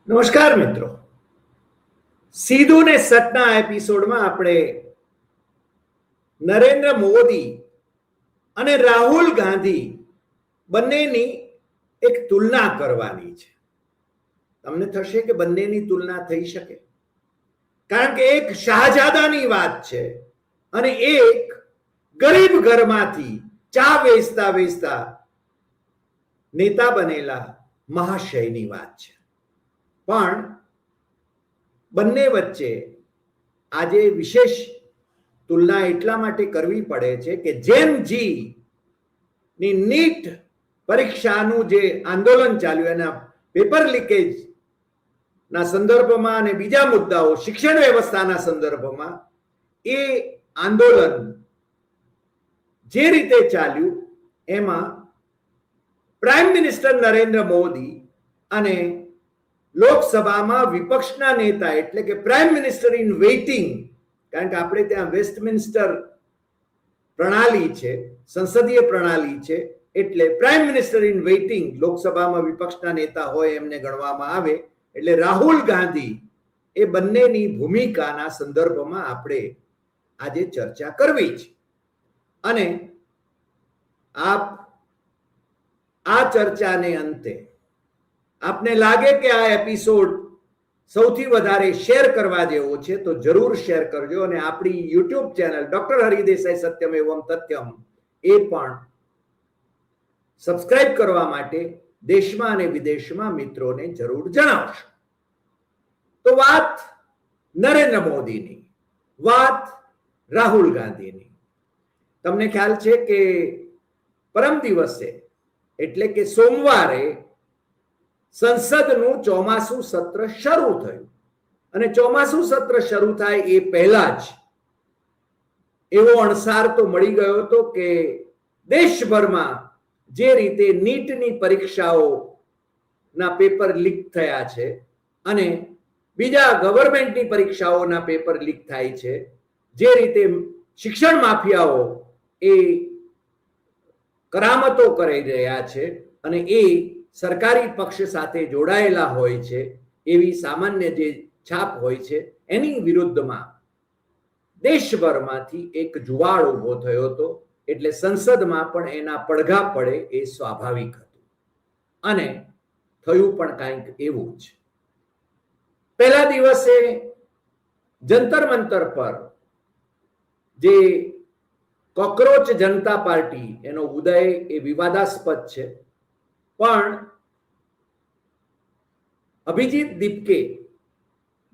નમસ્કાર મિત્રો, સીધું ને સટના એપિસોડમાં આપણે નરેન્દ્ર મોદી અને રાહુલ ગાંધી બંનેની એક તુલના કરવાની છે. તમને થશે કે બંનેની તુલના થઈ શકે, કારણ કે એક શાહજાદાની વાત છે અને એક ગરીબ ઘરમાંથી ચા વેચતા વેચતા નેતા બનેલા મહાશયની વાત છે. પણ બંને વચ્ચે આજે વિશેષ તુલના એટલા માટે કરવી પડે છે કે જેમ જી ની નીટ પરીક્ષાનું જે આંદોલન ચાલ્યું એના પેપર લીકેજ ના સંદર્ભમાં અને બીજા મુદ્દાઓ શિક્ષણ વ્યવસ્થાના સંદર્ભમાં એ આંદોલન જે રીતે ચાલ્યું એમાં પ્રાઇમ મિનિસ્ટર નરેન્દ્ર મોદી અને લોકસભામાં વિપક્ષના નેતા એટલે કે પ્રાઇમ મિનિસ્ટર ઇન વેઇટિંગ, કારણ કે આપણે ત્યાં વેસ્ટમિનિસ્ટર પ્રણાલી છે, સંસદીય પ્રણાલી છે, એટલે પ્રાઇમ મિનિસ્ટર ઇન વેઇટિંગ લોકસભામાં વિપક્ષના નેતા હોય એમને ગણવામાં આવે. એટલે રાહુલ ગાંધી એ બંનેની ભૂમિકાના સંદર્ભમાં આપણે આજે ચર્ચા કરવી છે. અને આ ચર્ચાને અંતે આપને લાગે કે આ એપિસોડ સૌથી વધારે શેર કરવા જેવો છે તો જરૂર શેર કરજો. અને આપણી YouTube channel doctor Hari Desai Satyam Evam Tathyam એ પણ સબસ્ક્રાઇબ કરવા માટે દેશમાં અને વિદેશમાં મિત્રોને જરૂર જણાવશો. તો વાત નરેન્દ્ર મોદીની, વાત રાહુલ ગાંધીની. તમને ખ્યાલ છે કે પરમ દિવસે એટલે કે સોમવારે સંસદનું ચોમાસું સત્ર શરૂ થયું. અને ચોમાસું સત્ર શરૂ થાય એ પહેલા જ એવો અણસાર તો મળી ગયો હતો કે દેશભરમાં જે રીતે નીટની પરીક્ષાઓના પેપર લીક થયા છે અને બીજા ગવર્મેન્ટની પરીક્ષાઓના પેપર લીક થાય છે, જે રીતે શિક્ષણ માફિયાઓ એ કરામતો કરી રહ્યા છે અને એ સરકારી પક્ષ સાથે જોડાયેલા હોય છે એવી સામાન્ય જે છાપ હોય છે, એની વિરુદ્ધમાં દેશભરમાંથી એક જુવાળ ઉભો થયો હતો. એટલે સંસદમાં પણ એના પડઘા પડે એ સ્વાભાવિક હતું. અને થયું પણ કંઈક એવું જ. પહેલા દિવસે જંતર મંતર પર જે કોકરોચ જનતા પાર્ટી એનો ઉદય એ વિવાદાસ્પદ છે, પણ અભિજીત દીપકે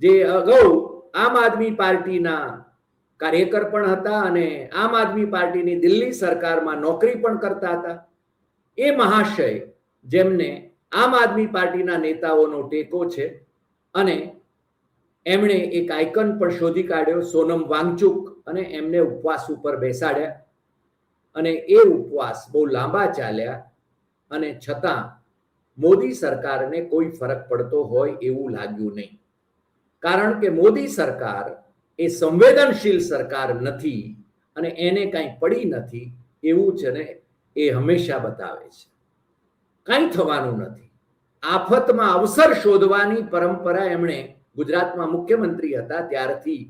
જે અગાઉ આમ આદમી પાર્ટીના કાર્યકર પણ હતા અને આમ આદમી પાર્ટીની દિલ્હી સરકારમાં નોકરી પણ કરતા હતા, એ મહાશય જેમને આમ આદમી પાર્ટીના નેતાઓનો ટેકો છે અને એમણે એક આઇકન પણ શોધી કાઢ્યો, સોનમ વાંગચુક, અને એમને ઉપવાસ ઉપર બેસાડ્યા. અને એ ઉપવાસ બહુ લાંબા ચાલ્યા અને છતાં મોદી સરકારને કોઈ ફરક પડતો હોય એવું લાગ્યું નહીં. કારણ કે મોદી સરકાર એ સંવેદનશીલ સરકાર નથી અને એને કાંઈ પડી નથી એવું છે ને એ હંમેશા બતાવે છે. કાંઈ થવાનું નથી. આફતમાં અવસર શોધવાની પરંપરા એમણે ગુજરાતમાં મુખ્યમંત્રી હતા ત્યારથી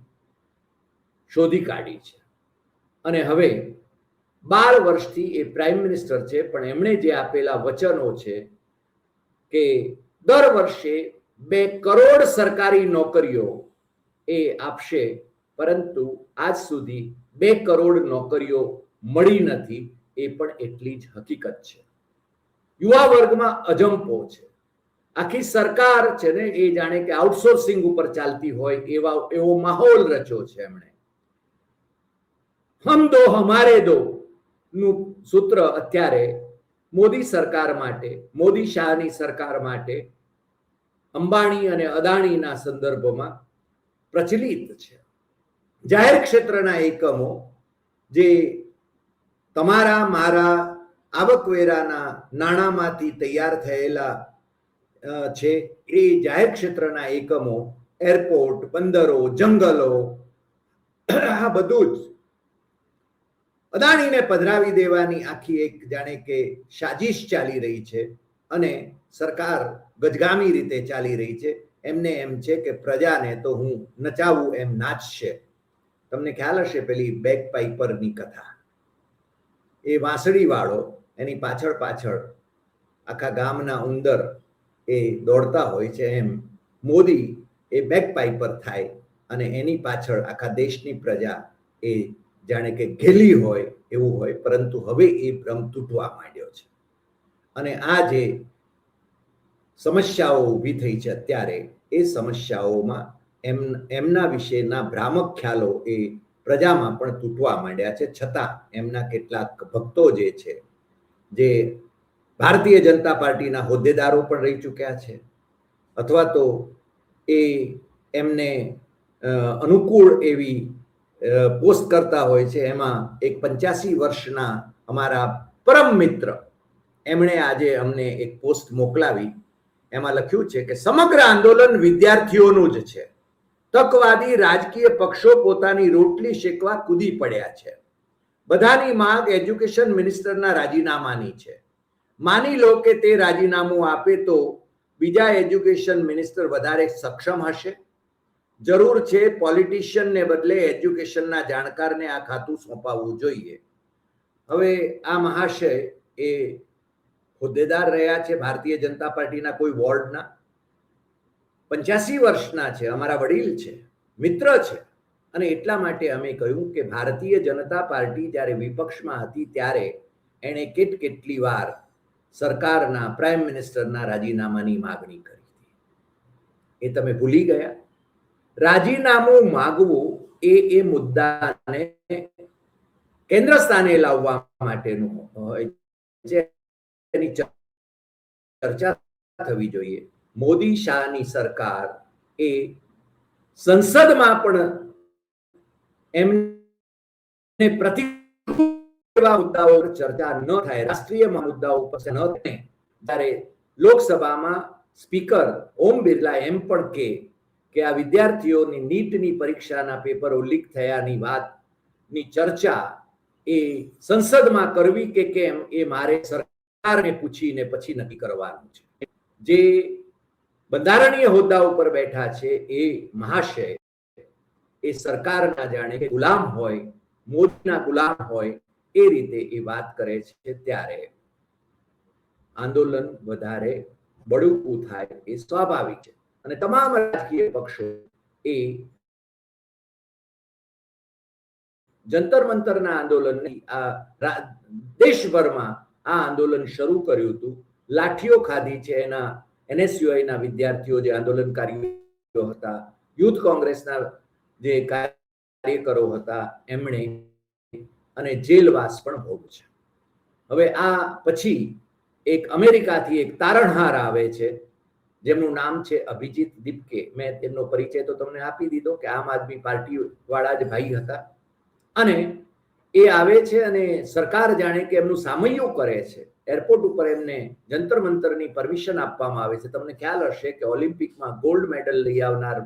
શોધી કાઢી છે. અને હવે 12 વર્ષથી એ પ્રાઇમ મિનિસ્ટર છે, પણ એમણે જે આપેલા વચનો છે કે દર વર્ષે 2 કરોડ સરકારી નોકરીઓ એ આપશે, પરંતુ આજ સુધી 2 કરોડ નોકરીઓ મળી નથી. એ પણ એટલી જ હકીકત છે. યુવા વર્ગમાં અજંપો છે. આખી સરકાર છે ને એ જાણે કે આઉટસોર્સિંગ ઉપર ચાલતી હોય એવો માહોલ રચ્યો છે એમણે. હમ દો હમારે દો નું સૂત્ર અત્યારે મોદી સરકાર માટે, મોદી શાહની સરકાર માટે અંબાણી અને અદાણીના સંદર્ભમાં પ્રચલિત છે. જાહેર ક્ષેત્રના એકમો જે તમારા મારા આવકવેરાના નાણાંમાંથી તૈયાર થયેલા છે, એ જાહેર ક્ષેત્રના એકમો, એરપોર્ટ, બંદરો, જંગલો, આ બધું જ અદાણીને પધરાવી દેવાની આખી એક જાણે કે સાજિશ ચાલી રહી છે અને સરકાર ગજગામી રીતે ચાલી રહી છે. એમને એમ છે કે પ્રજાને તો હું નચાવું એમ નાચશે. તમને ખ્યાલ હશે પેલી બેક પાઇપરની કથા, એ વાંસળી વાળો એની પાછળ પાછળ આખા ગામના ઉંદર એ દોડતા હોય છે, એમ મોદી એ બેક પાઇપર થાય અને એની પાછળ આખા દેશની પ્રજા એ જાણે કે ઘેલી હોય એવું હોય. પરંતુ હવે એ ભ્રમ તૂટવા માંડ્યો છે અને આ જે સમસ્યાઓ ઊભી થઈ છે અત્યારે, એ સમસ્યાઓમાં એમના વિશેના ભ્રામક ખ્યાલો એ પ્રજામાં પણ તૂટવા માંડ્યા છે. છતાં એમના કેટલાક ભક્તો જે છે, જે ભારતીય જનતા પાર્ટીના હોદ્દેદારો પણ રહી ચૂક્યા છે અથવા તો એ એમને અનુકૂળ એવી પોસ્ટ કરતા હોય છે. એમાં એક 85 વર્ષના અમારા પરમ મિત્ર, એમણે આજે અમને એક પોસ્ટ મોકલાવી. એમાં લખ્યું છે કે સમગ્ર આંદોલન વિદ્યાર્થીઓનું જ છે. તકવાદી રાજકીય પક્ષો પોતાની રોટલી શેકવા કૂદી પડ્યા છે. બધાની માંગ એજ્યુકેશન મિનિસ્ટરના રાજીનામાની છે. માની લો કે તે રાજીનામું આપે તો બીજા એજ્યુકેશન મિનિસ્ટર વધારે સક્ષમ હશે. જરૂર છે પોલિટિશિયનને બદલે એજ્યુકેશનના જાણકારને આ ખાતું સોંપાવવું જોઈએ. હવે આ મહાશય એ હોદ્દેદાર રહ્યા છે ભારતીય જનતા પાર્ટીના કોઈ વોર્ડના, 85 વર્ષના છે, અમારા વડીલ છે, મિત્ર છે. અને એટલા માટે અમે કહ્યું કે ભારતીય જનતા પાર્ટી જ્યારે વિપક્ષમાં હતી ત્યારે એણે કેટલી વાર સરકારના પ્રાઇમ મિનિસ્ટરના રાજીનામાની માગણી કરી હતી. એ તમે ભૂલી ગયા? રાજીનામું માગવું એ મુદ્દાને કેન્દ્ર સ્થાને લાવવા માટેનું હોય છે, એની ચર્ચા થવી જોઈએ. મોદી શાહની સરકાર એ સંસદમાં પણ એમને પ્રતિકૂળ મુદ્દાઓ પર ચર્ચા ન થાય, રાષ્ટ્રીય મુદ્દાઓ પર ન થાય, ત્યારે લોકસભામાં સ્પીકર ઓમ બિરલા એમ પણ કે આ વિદ્યાર્થીઓની નીટની પરીક્ષાના પેપરો લીક થયાની વાતની ચર્ચા એ સંસદમાં કરવી કે કેમ એ મારે સરકારને પૂછીને પછી નક્કી કરવાનું છે. જે બંધારણીય હોદ્દા ઉપર બેઠા છે એ મહાશય એ સરકારના જાણે કે ગુલામ હોય, મોદીના ગુલામ હોય એ રીતે એ વાત કરે છે. ત્યારે આંદોલન વધારે બળુકું થાય એ સ્વાભાવિક છે. અને તમામ રાજકીય પક્ષો એ જંતર મંતરના આંદોલનની આ દેશભરમાં આ આંદોલન શરૂ કર્યું હતું. લાઠીઓ ખાધી છે એના NSUIના વિદ્યાર્થીઓ, જે આંદોલનકારીઓ હતા, યુથ કોંગ્રેસના જે કાર્યકરો હતા એમણે, અને જેલવાસ પણ ભોગ છે. હવે આ પછી એક અમેરિકાથી એક તારણહાર આવે છે જેમનું નામ છે અભિજીત દીપકે. મેં તેમનો પરિચય તો તમને આપી દીધો કે આમ આદમી પાર્ટી વાળા જ ભાઈ હતા. અને એ આવે છે અને સરકાર જાણે કે એમનું સામૈયું કરે છે. એરપોર્ટ ઉપર એમને જંતર મંતરની પરમિશન આપવામાં આવે છે. તમને ખ્યાલ હશે કે ઓલિમ્પિકમાં ગોલ્ડ મેડલ લઈ આવનાર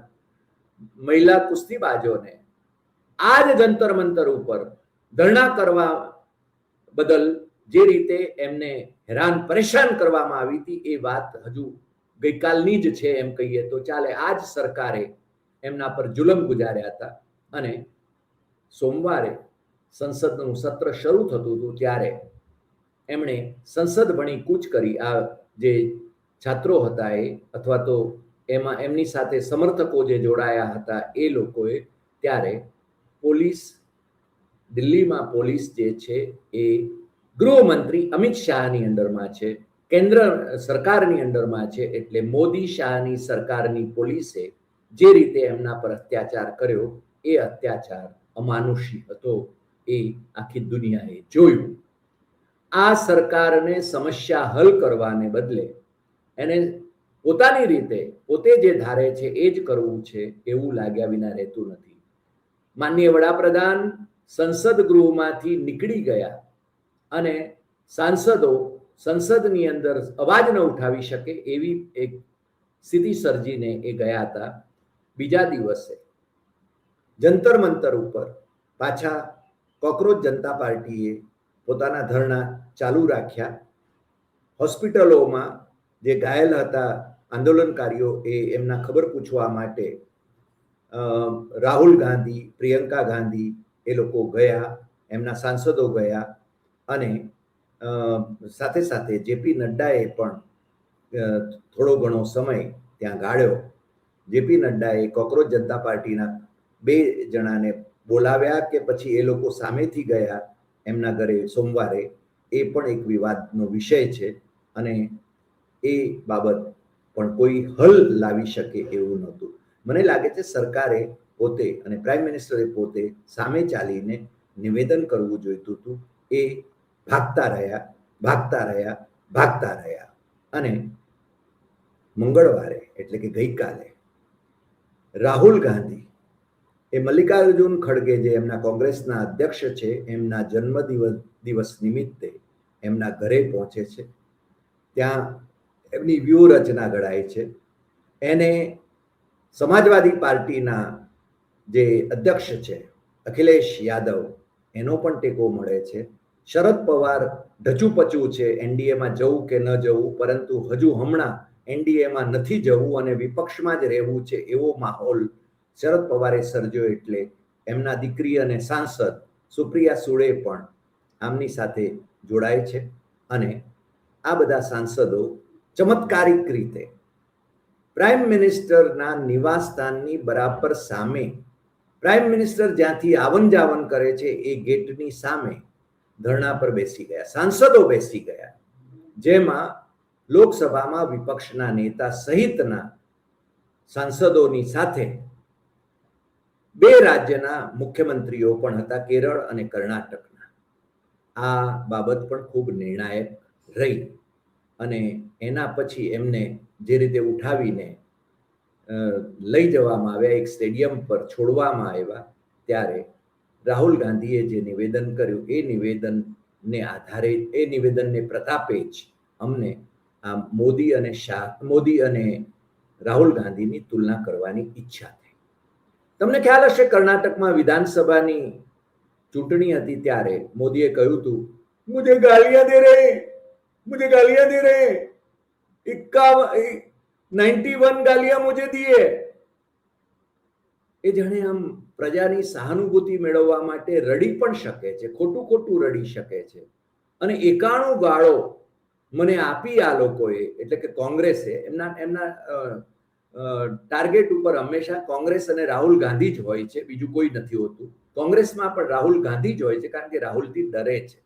મહિલા કુસ્તીબાજોને આ જ જંતર મંતર ઉપર ધરણા કરવા બદલ જે રીતે એમને હેરાન પરેશાન કરવામાં આવી હતી એ વાત હજુ ગઈકાલની જ છે એમ કહીએ તો ચાલે. આ જ સરકારે એમના પર જુલમ ગુજાર્યા હતા. અને સોમવારે સંસદનું સત્ર શરૂ થતું હતું ત્યારે એમણે સંસદ ભણી કૂચ કરી. આ જે છાત્રો હતા એ, અથવા તો એમાં એમની સાથે સમર્થકો જે જોડાયા હતા એ લોકોએ, ત્યારે પોલીસ, દિલ્હીમાં પોલીસ જે છે એ ગૃહમંત્રી અમિત શાહની અંડરમાં છે, કેન્દ્ર સરકારની અંડરમાં છે. એટલે મોદી શાહની સરકારની પોલીસે જે રીતે એમના પર અત્યાચાર કર્યો એ અત્યાચાર અમાનુષી હતો. એ આખી દુનિયાએ જોયું. આ સરકારને સમસ્યા હલ કરવાને બદલે એને પોતાની રીતે પોતે જે ધારે છે એ જ કરવું છે એવું લાગ્યા વિના રહેતું નથી. માનનીય વડાપ્રધાન સંસદ ગૃહમાંથી નીકળી ગયા અને સાંસદો સંસદની અંદર અવાજ ન ઉઠાવી શકે એવી એક સ્થિતિ સર્જીને એ ગયા હતા. બીજા દિવસે જંતર મંતર ઉપર પાછા કોકરોચ જનતા પાર્ટીએ પોતાના ધરણા ચાલુ રાખ્યા. હોસ્પિટલોમાં જે ઘાયલ હતા આંદોલનકારીઓ એ એમના ખબર પૂછવા માટે રાહુલ ગાંધી, પ્રિયંકા ગાંધી એ લોકો ગયા, એમના સાંસદો ગયા અને સાથે સાથે જેપી નડ્ડાએ પણ થોડો ઘણો સમય ત્યાં ગાળ્યો. જેપી નડ્ડાએ કોકરોચ જનતા પાર્ટીના 2 જણાને બોલાવ્યા કે પછી એ લોકો સામેથી ગયા એમના ઘરે સોમવારે, એ પણ એક વિવાદનો વિષય છે અને એ બાબત પણ કોઈ હલ લાવી શકે એવું નહોતું. મને લાગે છે સરકારે પોતે અને પ્રાઇમ મિનિસ્ટરે પોતે સામે ચાલીને નિવેદન કરવું જોઈતું હતું. એ ભાગતા રહ્યા અને મંગળવારે એટલે કે ગઈકાલે રાહુલ ગાંધી એ મલ્લિકાર્જુન ખડગે જે એમના કોંગ્રેસના અધ્યક્ષ છે એમના જન્મદિવસ નિમિત્તે એમના ઘરે પહોંચે છે. ત્યાં એમની વ્યૂહરચના ઘડાય છે. એને સમાજવાદી પાર્ટીના જે અધ્યક્ષ છે અખિલેશ યાદવ એનો પણ ટેકો મળે છે. શરદ પવાર ઢચુપચું છે એનડીએમાં જવું કે ન જવું, પરંતુ હજુ હમણાં એનડીએમાં નથી જવું અને વિપક્ષમાં જ રહેવું છે એવો માહોલ શરદ પવારે સર્જ્યો. એટલે એમના દીકરી અને સાંસદ સુપ્રિયા સુળે પણ આમની સાથે જોડાય છે અને આ બધા સાંસદો ચમત્કારિક રીતે પ્રાઇમ મિનિસ્ટરના નિવાસસ્થાનની બરાબર સામે, પ્રાઇમ મિનિસ્ટર જ્યાંથી આવન જાવન કરે છે એ ગેટની સામે ધરણા પર બેસી ગયા, સાંસદો બેસી ગયા, જેમાં લોકસભામાં વિપક્ષના નેતા સહિતના સાંસદોની સાથે 2 રાજ્યના મુખ્યમંત્રીઓ પણ હતા, કેરળ અને કર્ણાટકના. આ બાબત પણ ખૂબ નિર્ણાયક રહી અને એના પછી એમને જે રીતે ઉઠાવીને લઈ જવામાં આવ્યા, એક સ્ટેડિયમ પર છોડવામાં આવ્યા, ત્યારે રાહુલ ગાંધીએ જે નિવેદન કર્યું એ નિવેદનને આધારે, એ નિવેદનને પ્રતાપે જ અમને આ મોદી અને રાહુલ ગાંધીની તુલના કરવાની ઈચ્છા થઈ. તમને ખ્યાલ હશે કર્ણાટકમાં વિધાનસભાની ચૂંટણી હતી ત્યારે મોદીએ કહ્યું હતું, મુझे गालियां दे रहे 91 ગાલિयां मुझे दिए. એ જાણે આમ પ્રજાની સહાનુભૂતિ મેળવવા માટે રડી પણ શકે છે, ખોટું રડી શકે છે અને 91 ગાળો મને આપી આ લોકોએ, એટલે કે કોંગ્રેસે. એમના ટાર્ગેટ ઉપર હંમેશા કોંગ્રેસ અને રાહુલ ગાંધી જ હોય છે, બીજું કોઈ નથી હોતું. કોંગ્રેસમાં પણ રાહુલ ગાંધી જ હોય છે, કારણ કે રાહુલથી ડરે છે,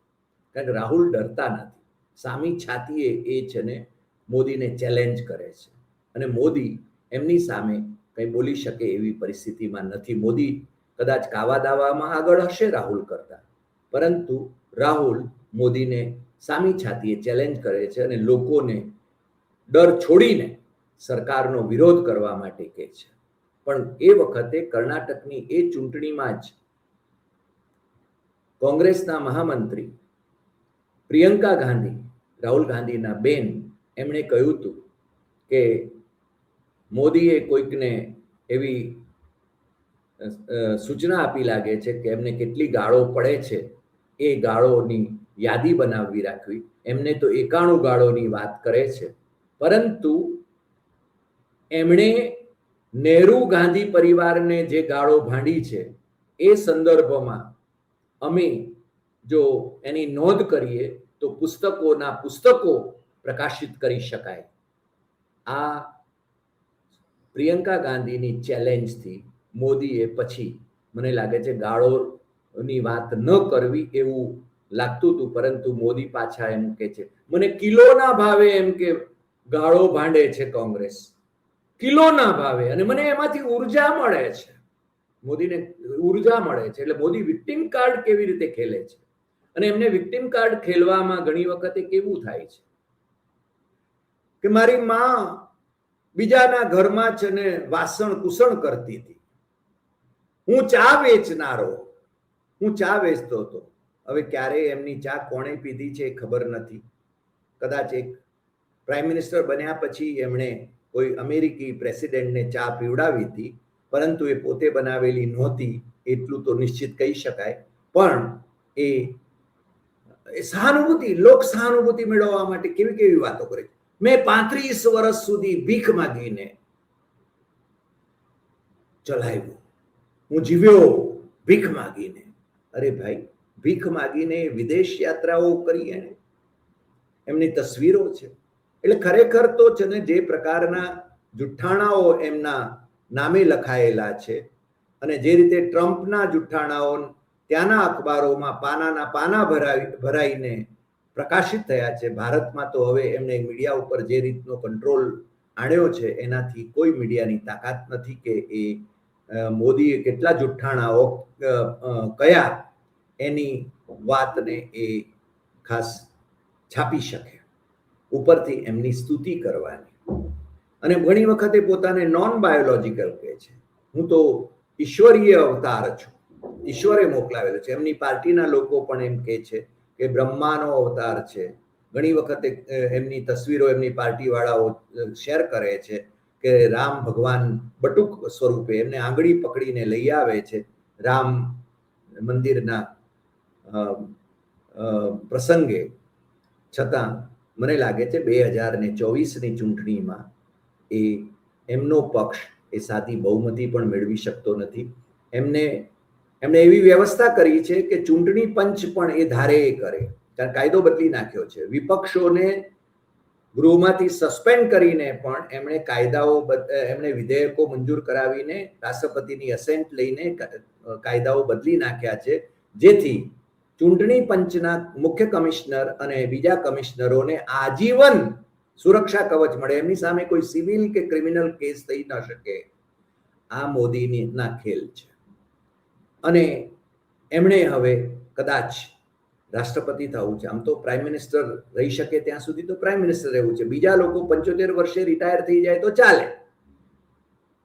કારણ કે રાહુલ ડરતા નથી. સામી છાતીએ એ છે ને મોદીને ચેલેન્જ કરે છે અને મોદી એમની સામે કંઈ બોલી શકે એવી પરિસ્થિતિમાં નથી. મોદી કદાચ કાવા દાવામાં આગળ હશે રાહુલ કરતા, પરંતુ રાહુલ મોદીને સામી છાતીએ ચેલેન્જ કરે છે અને લોકોને ડર છોડીને સરકારનો વિરોધ કરવા માટે કહે છે. પણ એ વખતે કર્ણાટકની એ ચૂંટણીમાં જ કોંગ્રેસના મહામંત્રી પ્રિયંકા ગાંધી, રાહુલ ગાંધીના બેન, એમણે કહ્યું હતું કે મોદીએ કોઈકને એવી સૂચના આપી લાગે છે કે એમને કેટલી ગાળો પડે છે એ ગાળોની યાદી બનાવી રાખવી. એમને તો 91 ગાળોની વાત કરે છે, પરંતુ એમણે નહેરુ ગાંધી પરિવારને જે ગાળો ભાંડી છે એ સંદર્ભમાં અમે જો એની નોંધ કરીએ તો પુસ્તકો પ્રકાશિત કરી શકાય. આ પ્રિયંકા ગાંધીની ચેલેન્જથી મોદીએ પછી મને લાગે છે ગાળોની વાત ન કરવી એવું લાગતું હતું, પરંતુ મોદી પાછા એમ કે છે, મને કિલોના ભાવે એમ કે ગાળો ભાંડે છે કોંગ્રેસ, કિલોના ભાવે, અને મને એમાંથી ઉર્જા મળે છે. મોદીને ઉર્જા મળે છે. એટલે મોદી વિક્ટિમ કાર્ડ કેવી રીતે ખેલે છે, અને એમને વિક્ટિમ કાર્ડ ખેલવામાં ઘણી વખતે કેવું થાય છે કે મારી માં બીજાના ઘરમાં છે ને વાસણ કુસણ કરતી હતી, હું ચા વેચતો હતો. હવે ક્યારે એમની ચા કોણે પીધી છે ખબર નથી. કદાચ એક પ્રાઇમ મિનિસ્ટર બન્યા પછી એમણે કોઈ અમેરિકી પ્રેસિડેન્ટને ચા પીવડાવી હતી, પરંતુ એ પોતે બનાવેલી નહોતી, એટલું તો નિશ્ચિત કહી શકાય. પણ એ સહાનુભૂતિ, લોક સહાનુભૂતિ મેળવવા માટે કેવી વાતો કરે. મેં 35 વર્ષ સુધી ભીખ માંગીને ચલાવ્યું, હું જીવ્યો ભીખ માંગીને. અરે ભાઈ, ભીખ માંગીને વિદેશ યાત્રાઓ કરી એને, એમની તસવીરો છે. એટલે ખરેખર તો છે ને જે પ્રકારના જુઠ્ઠાણાઓ એમના નામે લખાયેલા છે અને જે રીતે ટ્રમ્પના જુઠ્ઠાણાઓ ત્યાંના અખબારોમાં પાનાના પાના ભરાઈને પ્રકાશિત થયા છે. ભારતમાં તો હવે એમને મીડિયા ઉપર જે રીતનો કંટ્રોલ આણ્યો છે એનાથી કોઈ મીડિયાની તાકાત નથી કે એ મોદીએ કેટલા જુઠ્ઠાણાઓ કયા એની વાતને એ ખાસ છાપી શકે. ઉપરથી એમની સ્તુતિ કરવાની, અને ઘણી વખતે પોતાને નોન બાયોલોજિકલ કહે છે. હું તો ઈશ્વરીય અવતાર છું, ઈશ્વરે મોકલાવેલો છે. એમની પાર્ટીના લોકો પણ એમ કહે છે કે બ્રહ્માનો અવતાર છે. ઘણી વખતે એમની તસવીરો એમની પાર્ટીવાળાઓ શેર કરે છે કે રામ ભગવાન બટુક સ્વરૂપે એમને આંગળી પકડીને લઈ આવે છે રામ મંદિરના પ્રસંગે. છતાં મને લાગે છે 2024ની ચૂંટણીમાં એ એમનો પક્ષ એ સાદી બહુમતી પણ મેળવી શકતો નથી. એમણે એવી વ્યવસ્થા કરી છે કે ચૂંટણી પંચ પણ એ ધારે એ કરે, કારણ કાયદો બદલી નાખ્યો છે. વિપક્ષોને ગૃહમાંથી સસ્પેન્ડ કરીને પણ એમણે એમણે વિધેયકો મંજૂર કરાવીને રાષ્ટ્રપતિની અસેન્ટ લઈને કાયદાઓ બદલી નાખ્યા છે, જેથી ચૂંટણી પંચના મુખ્ય કમિશનર અને બીજા કમિશનરોને આજીવન સુરક્ષા કવચ મળે, એમની સામે કોઈ સિવિલ કે ક્રિમિનલ કેસ થઈ ન શકે. આ મોદીના ખેલ છે. અને એમણે હવે કદાચ રાષ્ટ્રપતિ થવું છે. આમ તો પ્રાઇમ મિનિસ્ટર રહી શકે ત્યાં સુધી તો પ્રાઇમ મિનિસ્ટર રહેવું છે. બીજા લોકો 75 વર્ષે રિટાયર થઈ જાય તો ચાલે,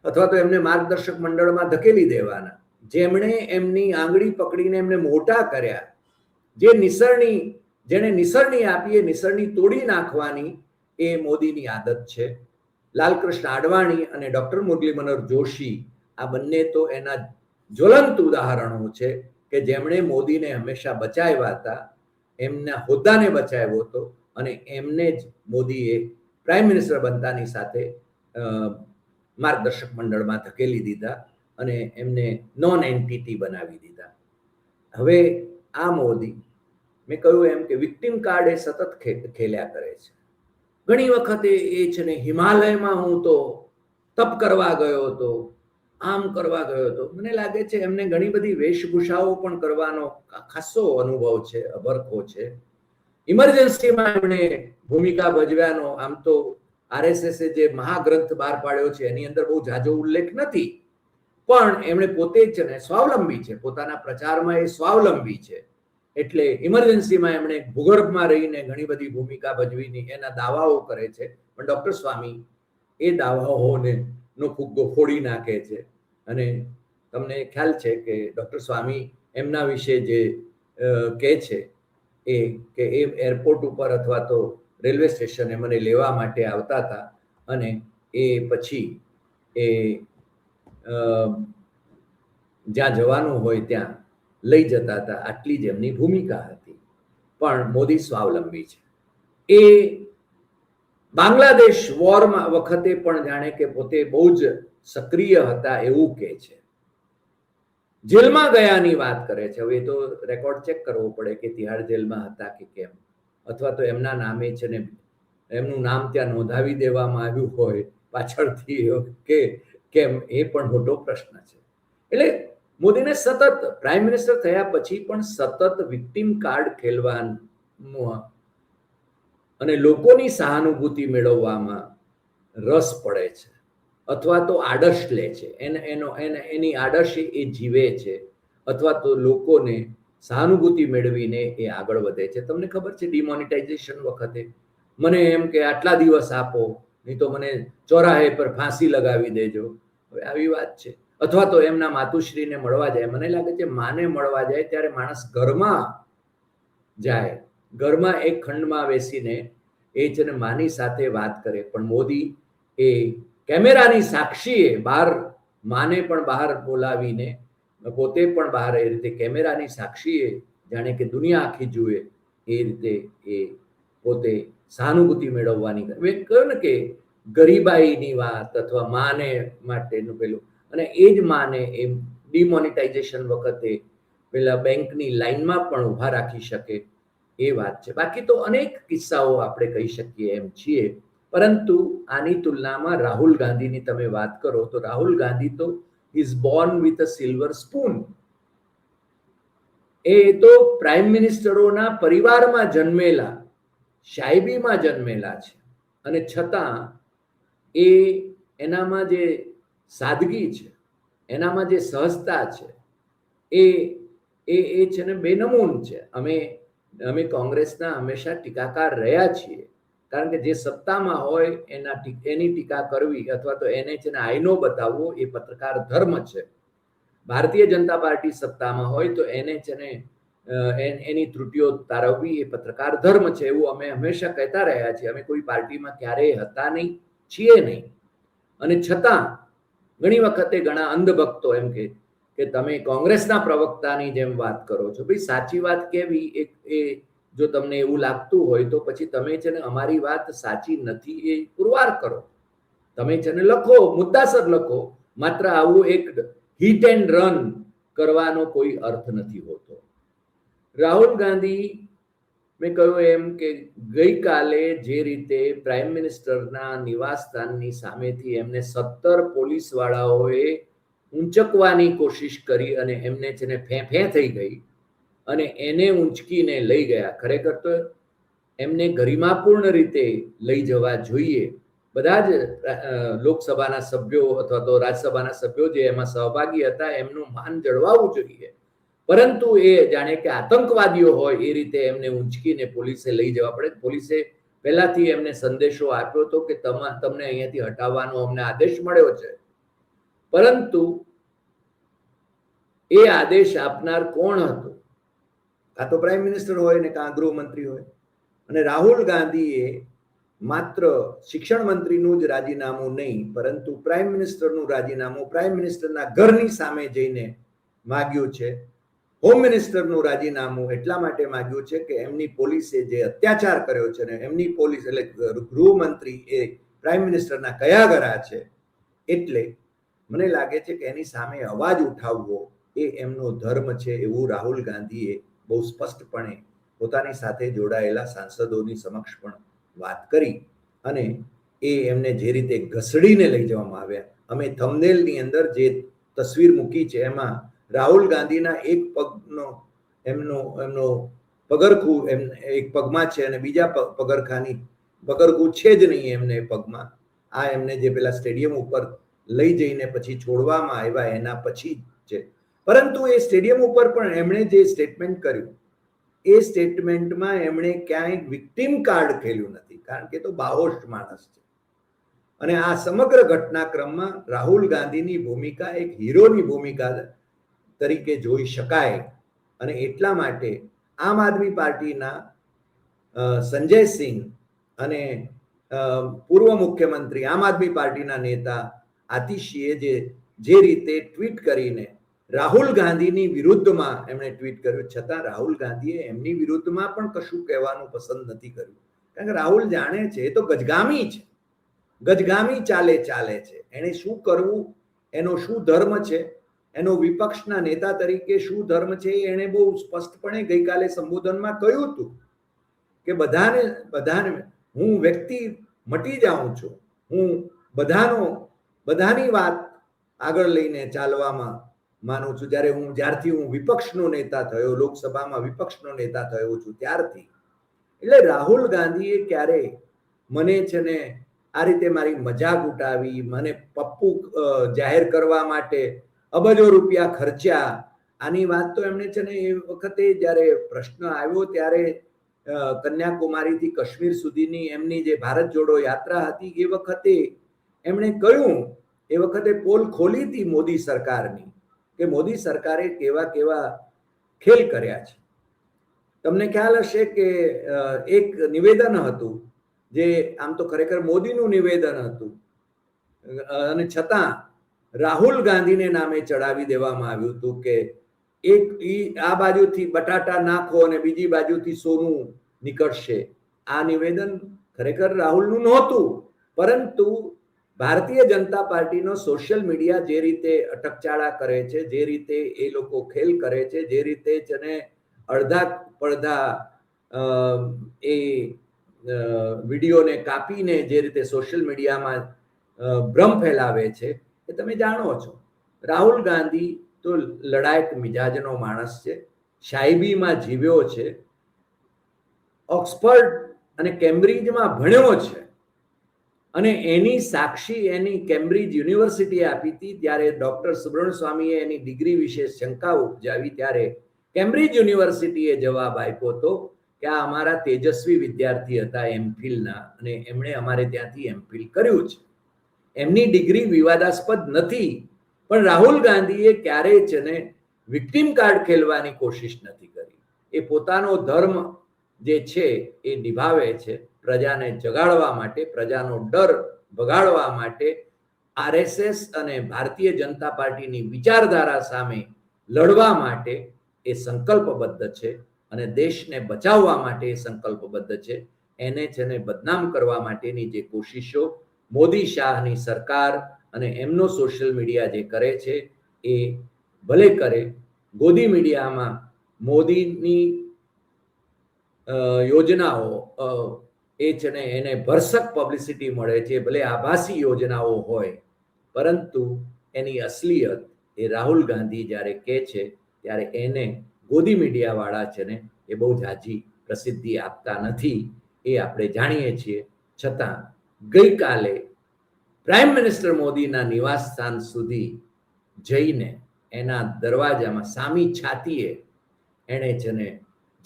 અથવા તો એમને માર્ગદર્શક મંડળમાં ધકેલી દેવાના. જેમણે એમની આંગળી પકડીને એમને મોટા કર્યા, જેણે નિસરણી આપી એ નિસરણી તોડી નાખવાની એ મોદીની આદત છે. લાલકૃષ્ણ આડવાણી અને ડોક્ટર મુરલી મનોહર જોશી આ બંને તો એના જ્વલંત ઉદાહરણો છે કે જેમણે મોદીને હંમેશા બચાવ્યા હતા, એમના હોદ્દાને બચાવ્યો હતો, અને એમને જ મોદીએ પ્રાઇમ મિનિસ્ટર બનતાની સાથે માર્ગદર્શક મંડળમાં ધકેલી દીધા અને એમને નોન એન્ટિટી બનાવી દીધા. હવે આ મોદી, મેં કહ્યું એમ કે વિક્ટિમ કાર્ડ એ સતત ખેલ્યા કરે છે. ઘણી વખતે એ છે ને હિમાલયમાં હું તો તપ કરવા ગયો હતો, આમ કરવા ગયો હતો. મને લાગે છે એમને ઘણી બધી વેશભૂષાઓ પણ કરવાનો ખાસો અનુભવ છે, અભરખો છે. ઇમરજન્સીમાં એમણે ભૂમિકા ભજવ્યાનો આમ તો આરએસએસે જે મહાગ્રંથ બહાર પાડ્યો છે એની અંદર બહુ ઝાઝો ઉલ્લેખ નથી, પણ એમણે પોતે જ છે ને સ્વાવલંબી છે, પોતાના પ્રચારમાં એ સ્વાવલંબી છે. એટલે ઇમરજન્સીમાં એમણે ભૂગર્ભમાં રહીને ઘણી બધી ભૂમિકા ભજવીની એના દાવાઓ કરે છે. પણ ડોક્ટર સ્વામી એ દાવાઓને નો ફુગ્ગો ફોડી નાખે છે. અને તમને ખ્યાલ છે કે ડોક્ટર સ્વામી એમના વિશે જે કહે છે એ કે એ એરપોર્ટ ઉપર અથવા તો રેલવે સ્ટેશને મને લેવા માટે આવતા હતા અને એ પછી એ જ્યાં જવાનું હોય ત્યાં લઈ જતા હતા. આટલી જ એમની ભૂમિકા હતી. પણ મોદી સ્વાવલંબી છે. એ બાંગ્લાદેશ વોરમાં વખતે પણ જાણે કે પોતે બહુ જ સક્રિય હતા એવું કહે છે. જેલમાં ગયાની વાત કરે છે. હવે તો રેકોર્ડ ચેક કરવો પડે કે તિહાડ જેલમાં હતા કે કેમ, અથવા તો એમના નામે છે ને એમનું નામ ત્યાં નોંધાવી દેવામાં આવ્યું હોય પાછળથી કે કેમ, એ પણ મોટો પ્રશ્ન છે. એટલે મોદીને સતત પ્રાઇમ મિનિસ્ટર થયા પછી પણ સતત વિક્ટિમ કાર્ડ ખેલવાનું અને લોકોની સહાનુભૂતિ મેળવવામાં રસ પડે છે, અથવા તો આદર્શ લે છે. એની આદર્શ એ જીવે છે, અથવા તો લોકોને સહાનુભૂતિ મેળવીને એ આગળ વધે છે. તમને ખબર છે ડિમોનિટાઇઝેશન વખતે મને એમ કે આટલા દિવસ આપો, નહીં તો મને ચોરાહે પર ફાંસી લગાવી દેજો. હવે આવી વાત છે. અથવા તો એમના માતુશ્રીને મળવા જાય. મને લાગે છે માને મળવા જાય ત્યારે માણસ ઘરમાં જાય, ઘરમાં એક ખંડમાં બેસીને એ છે ને માની સાથે વાત કરે. પણ મોદી એ કેમેરાની સાક્ષીએ બહાર માને પણ બહાર બોલાવીને પોતે પણ બહાર એ રીતે કેમેરાની સાક્ષીએ જાણે કે દુનિયા આખી જુએ એ રીતે એ પોતે સહાનુભૂતિ મેળવવાની. મેં કહ્યું ને કે ગરીબાઈની વાત અથવા માને માટેનું પેલું, અને એ જ માને એ ડિમોનિટાઇઝેશન વખતે પેલા બેંકની લાઈનમાં પણ ઊભા રાખી શકે એ વાત છે. બાકી તો અનેક કિસ્સાઓ આપણે કહી શકીએ એમ છીએ, પરંતુ આની તુલનામાં રાહુલ ગાંધીની તમે વાત કરો તો રાહુલ ગાંધી તો is born with a silver spoon. એ તો પ્રાઇમ મિનિસ્ટરોના પરિવારમાં જન્મેલા, શાયબીમાં જન્મેલા છે, અને છતાં એ એનામાં જે સાદગી છે, એનામાં જે સહજતા છે, એ એ છે ને બેનમૂન છે. અમે કોંગ્રેસના હંમેશા ટીકાકાર રહ્યા છીએ, કારણ કે જે સત્તામાં હોય એની ટીકા કરવી અથવા તો એને છે ને આઈનો બતાવવો એ પત્રકાર ધર્મ છે. ભારતીય જનતા પાર્ટી સત્તામાં હોય તો એને છે ને એની ત્રુટિઓ તારવવી એ પત્રકાર ધર્મ છે, એવું અમે હંમેશા કહેતા રહ્યા છીએ. અમે કોઈ પાર્ટીમાં ક્યારેય હતા નહીં, છીએ નહીં, અને છતાં ઘણી વખતે ઘણા અંધભક્તો એમ કે તમે કોંગ્રેસના પ્રવક્તાની જેમ વાત કરો છો. ભાઈ, સાચી વાત કેવી એ જો તમને એવું લાગતું હોય તો પછી તમે છે ને અમારી વાત સાચી નથી એ પુરવાર કરો. તમે છે ને લખો, મુદ્દાસર લખો. માત્ર આવું એક હિટ એન્ડ રન કરવાનો કોઈ અર્થ નથી હોતો. રાહુલ ગાંધી, મેં કહ્યું એમ કે ગઈકાલે જે રીતે પ્રાઇમ મિનિસ્ટરના નિવાસસ્થાનની સામેથી એમને 17 પોલીસ વાળાઓએ ઊંચકવાની કોશિશ કરી અને એમને છે ને ફે થઈ ગઈ અને એને ઊંચકીને લઈ ગયા. ખરેખર તો એમને ગરિમાપૂર્ણ રીતે લઈ જવા જોઈએ. બધા જ લોકસભાના સભ્યો અથવા તો રાજ્યસભાના સભ્યો જે એમાં સહભાગી હતા એમનું માન જળવાવું જોઈએ, પરંતુ એ જાણે કે આતંકવાદીઓ હોય એ રીતે એમને ઊંચકીને પોલીસે લઈ જવા પડે. પોલીસે પહેલાથી એમને સંદેશો આપ્યો હતો કે તમને અહીંયાથી હટાવવાનો અમને આદેશ મળ્યો છે, પરંતુ એ આદેશ આપનાર કોણ હતો? કાં તો પ્રાઇમ મિનિસ્ટર હોય ને કાં ગૃહમંત્રી હોય. અને રાહુલ ગાંધીએ માત્ર શિક્ષણ મંત્રીનું જ રાજીનામું નહીં, પરંતુ પ્રાઇમ મિનિસ્ટરનું રાજીનામું પ્રાઇમ મિનિસ્ટરના ઘરની સામે જઈને માગ્યું છે. હોમ મિનિસ્ટરનું રાજીનામું એટલા માટે માગ્યું છે કે એમની પોલીસે જે અત્યાચાર કર્યો છે ને એમની પોલીસ એટલે ગૃહમંત્રી એ પ્રાઇમ મિનિસ્ટરના કયાગરા છે, એટલે મને લાગે છે કે એની સામે અવાજ ઉઠાવવો એ એમનો ધર્મ છે, એવું રાહુલ ગાંધીએ બહુ સ્પષ્ટપણે પોતાની સાથે જોડાયેલા સાંસદોની સમક્ષ પણ વાત કરી, અને એ એમને જે રીતે ઘસડીને લઈ જવામાં આવ્યા. અમે થંબનેલની અંદર જે તસવીર મૂકી છે એમાં રાહુલ ગાંધીના એક પગનો એમનો પગરખું એક પગમાં છે અને બીજા પગરખું છે જ નહીં એમને પગમાં. આ એમને જે પેલા સ્ટેડિયમ ઉપર લઈ જઈને પછી છોડવામાં આવ્યા એના પછી છે. પરંતુ એ સ્ટેડિયમ ઉપર પણ એમણે જે સ્ટેટમેન્ટ કર્યું એ સ્ટેટમેન્ટમાં એમણે ક્યાંય વિક્ટિમ કાર્ડ ખેલ્યું નથી, કારણ કે તો બાહોશ માણસ છે. અને આ સમગ્ર ઘટનાક્રમમાં રાહુલ ગાંધીની ભૂમિકા એક હીરોની ભૂમિકા તરીકે જોઈ શકાય. અને એટલા માટે આમ આદમી પાર્ટીના સંજય સિંહ અને પૂર્વ મુખ્યમંત્રી આમ આદમી પાર્ટીના નેતા આતિશીએ જે રીતે ટ્વીટ કરીને રાહુલ ગાંધીની વિરુદ્ધમાં એમણે ટ્વીટ કર્યું, છતાં રાહુલ ગાંધીએ એમની વિરુદ્ધમાં પણ કશું કહેવાનું પસંદ નથી કર્યું, કારણ કે રાહુલ જાણે છે એ તો ગજગામી છે, ગજગામી ચાલે છે. એને શું કરવું, એનો શું ધર્મ છે, એનો વિપક્ષના નેતા તરીકે શું ધર્મ છે, એણે બહુ સ્પષ્ટપણે ગઈકાલે સંબોધનમાં કહ્યું હતું કે બધાને હું વ્યક્તિ મટી જાઉં છું, હું બધાની વાત આગળ લઈને ચાલવામાં માનું છું. જ્યારથી હું વિપક્ષનો નેતા થયો, લોકસભામાં વિપક્ષનો નેતા થયો છું ત્યારથી. એટલે રાહુલ ગાંધીએ ક્યારે મને છે ને આ રીતે મારી મજાક ઉઠાવી, મને પપ્પુ જાહેર કરવા માટે અબજો રૂપિયા ખર્ચ્યા, આની વાત તો એમણે છે ને એ વખતે જ્યારે પ્રશ્ન આવ્યો ત્યારે કન્યાકુમારીથી કાશ્મીર સુધીની એમની જે ભારત જોડો યાત્રા હતી એ વખતે એમણે કહ્યું, એ વખતે પોલ ખોલી હતી મોદી સરકારની કે મોદી સરકારે કેવા ખેલ કર્યા છે. તમને ખ્યાલ હશે કે એક નિવેદન હતું જે આમ તો ખરેખર મોદીનું નિવેદન હતું, અને છતાં રાહુલ ગાંધીને નામે ચડાવી દેવામાં આવ્યું હતું કે આ બાજુથી બટાટા નાખો અને બીજી બાજુથી સોનું નીકળશે. આ નિવેદન ખરેખર રાહુલનું નહોતું, પરંતુ ભારતીય જનતા પાર્ટીનો સોશિયલ મીડિયા જે રીતે અટકચાળા કરે છે, જે રીતે એ લોકો ખેલ કરે છે, જે રીતે જેને અડધા પડધા એ વિડીયોને કાપીને જે રીતે સોશિયલ મીડિયામાં ભ્રમ ફેલાવે છે એ તમે જાણો છો. રાહુલ ગાંધી તો લડાયક મિજાજનો માણસ છે, સાહેબીમાં જીવ્યો છે, ઓક્સફર્ડ અને કેમ્બ્રિજમાં ભણ્યો છે, અને એની સાક્ષી એની કેમ્બ્રિજ યુનિવર્સિટીએ આપી હતી. ત્યારે ડોક્ટર સુબ્રમણ્ય સ્વામીએ એની ડિગ્રી વિશે શંકા ઉપજાવી ત્યારે કેમ્બ્રિજ યુનિવર્સિટીએ જવાબ આપ્યો હતો કે આ અમારા તેજસ્વી વિદ્યાર્થી હતા એમફિલના, અને એમણે અમારે ત્યાંથી એમફિલ કર્યું છે. એમની ડિગ્રી વિવાદાસ્પદ નથી, પણ રાહુલ ગાંધીએ ક્યારેય છે ને વિક્ટિમ કાર્ડ ખેલવાની કોશિશ નથી કરી. એ પોતાનો ધર્મ જે છે એ નિભાવે છે, પ્રજાને જગાડવા માટે, પ્રજાનો ડર ભગાડવા માટે, આરએસએસ અને ભારતીય જનતા પાર્ટીની વિચારધારા સામે લડવા માટે એ સંકલ્પબદ્ધ છે, અને દેશને બચાવવા માટે એ સંકલ્પબદ્ધ છે. એને છે ને બદનામ કરવા માટેની જે કોશિશો મોદી શાહની સરકાર અને એમનો સોશિયલ મીડિયા જે કરે છે એ ભલે કરે. ગોદી મીડિયામાં મોદીની યોજનાઓ એ છે ને એને ભરસક પબ્લિસિટી મળે છે, ભલે આભાસી યોજનાઓ હોય, પરંતુ એની અસલિયત એ રાહુલ ગાંધી જ્યારે કહે છે ત્યારે એને ગોદી મીડિયાવાળા છે ને એ બહુ ઝાઝી પ્રસિદ્ધિ આપતા નથી, એ આપણે જાણીએ છીએ. છતાં ગઈકાલે પ્રાઇમ મિનિસ્ટર મોદીના નિવાસ સ્થાન સુધી જઈને એના દરવાજામાં સામી છાતીએ એણે છે ને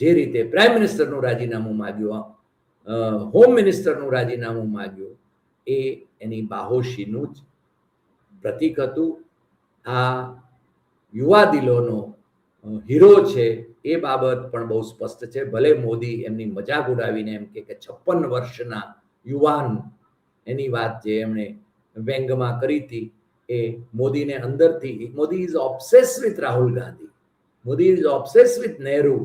જે રીતે પ્રાઇમ મિનિસ્ટરનું રાજીનામું માગ્યું, હોમ મિનિસ્ટરનું રાજીનામું માગ્યું, એ એની બાહોશીનું જ પ્રતીક હતું. આ યુવા દિલોનો હીરો છે એ બાબત પણ બહુ સ્પષ્ટ છે. ભલે મોદી એમની મજાક ઉડાવીને એમ કે 56 વર્ષના યુવાન એની વાત જે એમણે વ્યંગમાં કરી હતી એ મોદીને અંદરથી, Modi is ઓબ્સેસ with Rahul Gandhi, Modi is ઓબ્સેસ with Nehru,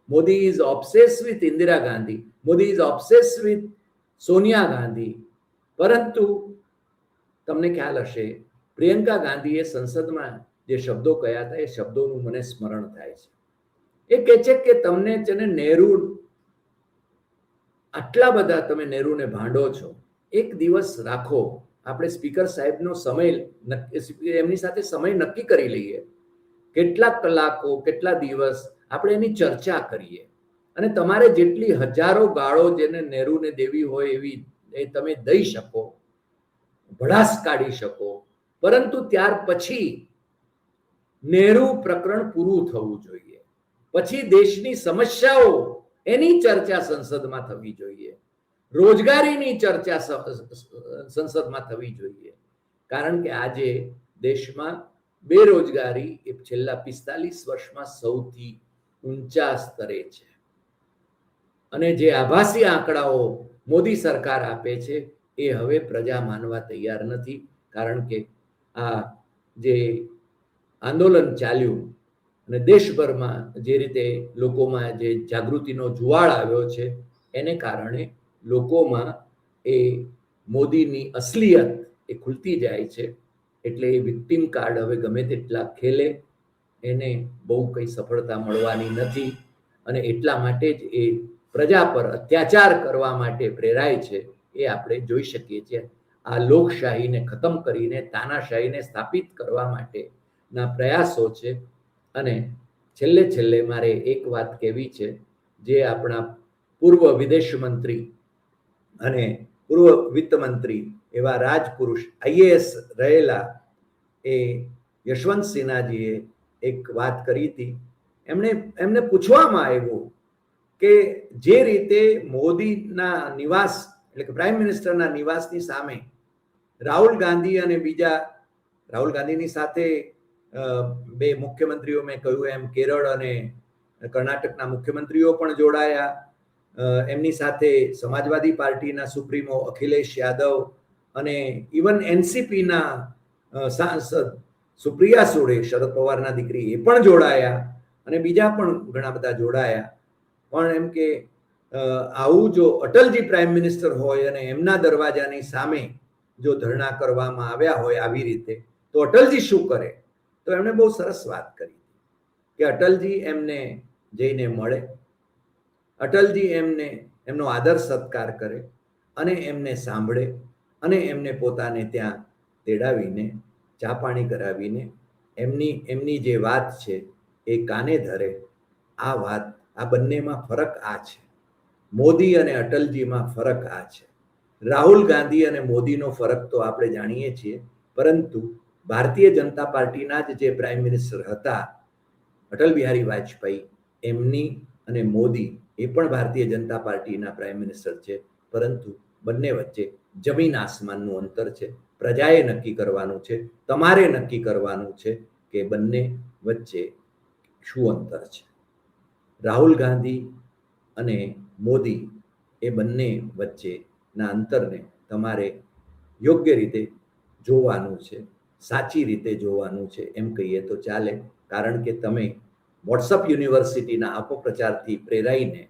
Modi is ઓબ્સેસ with Indira Gandhi, Modi is ઓબ્સેસ with Sonia Gandhi. પરંતુ તમને ખ્યાલ હશે પ્રિયંકા ગાંધીએ સંસદમાં જે શબ્દો કહ્યા હતા એ શબ્દોનું મને સ્મરણ થાય છે. એ કહે છે કે તમને છે ને નહેરુ, આટલા બધા તમે નહેરુને ભાંડો છો, એક દિવસ રાખો, આપણે સ્પીકર સાહેબનો સમય એમની સાથે સમય નક્કી કરી લઈએ, કેટલા કલાકો કેટલા દિવસ આપણે એની ચર્ચા કરીએ, અને તમારે જેટલી હજારો ગાળો જેને નહેરુને દેવી હોય એવી એ તમે દઈ શકો, ભડાસ કાઢી શકો, પરંતુ ત્યાર પછી નહેરુ પ્રકરણ પૂરું થવું જોઈએ. પછી દેશની સમસ્યાઓ એની ચર્ચા સંસદમાં થવી જોઈએ, રોજગારીની ચર્ચા સંસદમાં થવી જોઈએ. કારણ કે આજે દેશમાં બેરોજગારી એ છેલ્લા 45 વર્ષમાં સૌથી ઊંચા સ્તરે છે, અને જે આભાસી આંકડાઓ મોદી સરકાર આપે છે એ હવે પ્રજા માનવા તૈયાર નથી. કારણ કે આ જે આંદોલન ચાલ્યું અને દેશભરમાં જે રીતે લોકોમાં જે જાગૃતિનો જુવાળ આવ્યો છે એને કારણે લોકોમાં એ મોદીની અસલિયત એ ખુલતી જાય છે. એટલે એ વિક્ટિમ કાર્ડ હવે ગમે તેટલા ખેલે એને બહુ કંઈ સફળતા મળવાની નથી, અને એટલા માટે જ એ પ્રજા પર અત્યાચાર કરવા માટે પ્રેરાય છે એ આપણે જોઈ શકીએ છીએ. આ લોકશાહીને ખતમ કરીને તાનાશાહીને સ્થાપિત કરવા માટેના પ્રયાસો છે. અને છેલ્લે મારે એક વાત કહેવી છે, જે આપણા પૂર્વ વિદેશ મંત્રી અને પૂર્વ વિત્ત મંત્રી એવા રાજપુરુષ આઈએએસ રહેલા એ યશવંત સિન્હાજીએ એક વાત કરી હતી. એમને પૂછવામાં આવ્યું કે જે રીતે મોદીના નિવાસ એટલે કે પ્રાઇમ મિનિસ્ટરના નિવાસની સામે રાહુલ ગાંધી અને બીજા, રાહુલ ગાંધીની સાથે બે મુખ્યમંત્રીઓ, મેં કહ્યું એમ કેરળ અને કર્ણાટકના મુખ્યમંત્રીઓ પણ જોડાયા, એમની સાથે સમાજવાદી પાર્ટીના સુપ્રીમો અખિલેશ યાદવ અને ઇવન એનસીપીના સાંસદ સુપ્રિયા સુળે, શરદ પવારના દીકરી, એ પણ જોડાયા, અને બીજા પણ ઘણા બધા જોડાયા. પણ એમ કે આવું જો અટલજી પ્રાઇમ મિનિસ્ટર હોય અને એમના દરવાજાની સામે જો ધરણા કરવામાં આવ્યા હોય આવી રીતે, તો અટલજી શું કરે? તો એમણે બહુ સરસ વાત કરી કે અટલજી એમને જઈને મળે, અટલજી એમનો આદર સત્કાર કરે અને એમને સાંભળે અને એમને પોતાને ત્યાં તેડાવીને ચા પાણી કરાવીને એમની જે વાત છે એ કાને ધરે. આ બંનેમાં ફરક આ છે. મોદી અને અટલજીમાં ફરક આ છે. રાહુલ ગાંધી અને મોદીનો ફરક તો આપણે જાણીએ છીએ, પરંતુ ભારતીય જનતા પાર્ટીના જ જે પ્રાઇમ મિનિસ્ટર હતા અટલ બિહારી વાજપેયી, એમની અને મોદી એ પણ ભારતીય જનતા પાર્ટીના પ્રાઇમ મિનિસ્ટર છે, પરંતુ બંને વચ્ચે જમીન આસમાનનું અંતર છે. પ્રજાએ નક્કી કરવાનું છે, તમારે નક્કી કરવાનું છે કે બંને વચ્ચે શું અંતર છે. રાહુલ ગાંધી અને મોદી એ બંને વચ્ચેના અંતરને તમારે યોગ્ય રીતે જોવાનું છે, સાચી રીતે જોવાનું છે એમ કહીએ તો ચાલે, કારણ કે તમે વોટ્સઅપ યુનિવર્સિટીના અપપ્રચારથી પ્રેરાઈને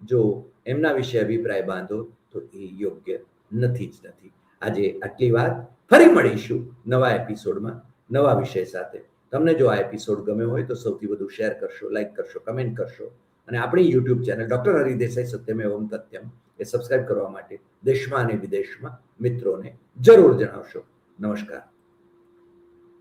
જો એમના વિશે અભિપ્રાય બાંધો તો એ યોગ્ય નથી જ નથી. આજે આટલી વાત. ફરી મળીશું નવા એપિસોડમાં નવા વિષય સાથે. તમને જો આ એપિસોડ ગમ્યો હોય તો સૌથી વધુ શેર કરશો, લાઈક કરશો, કમેન્ટ કરશો અને આપણી YouTube channel doctor Hari Desai Satyamev Tathyam એ સબસ્ક્રાઇબ કરવા માટે દેશમાં અને વિદેશમાં મિત્રોને જરૂર જણાવશો. નમસ્કાર.